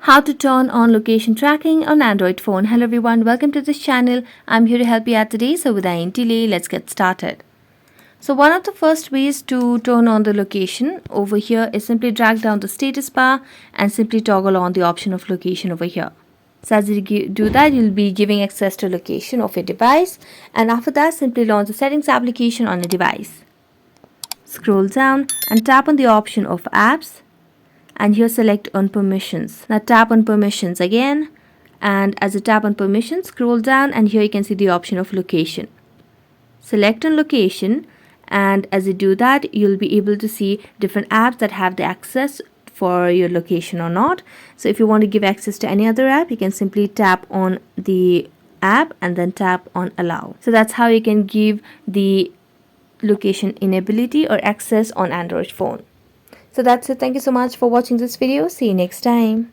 How to turn on location tracking on Android phone. Hello everyone, welcome to this channel. I'm here to help you out today. So without any delay, let's get started. So one of the first ways to turn on the location over here is simply drag down the status bar and simply toggle on the option of location over here. So as you do that, you'll be giving access to location of your device, and after that simply launch the settings application on your device. Scroll down and tap on the option of apps, and here select on permissions. Now tap on permissions again, and as you tap on permissions, scroll down and here you can see the option of location. Select on location, and as you do that, you'll be able to see different apps that have the access for your location or not. So if you want to give access to any other app, you can simply tap on the app and then tap on allow. So that's how you can give the location inability or access on Android phone. So that's it. Thank you so much for watching this video. See you next time.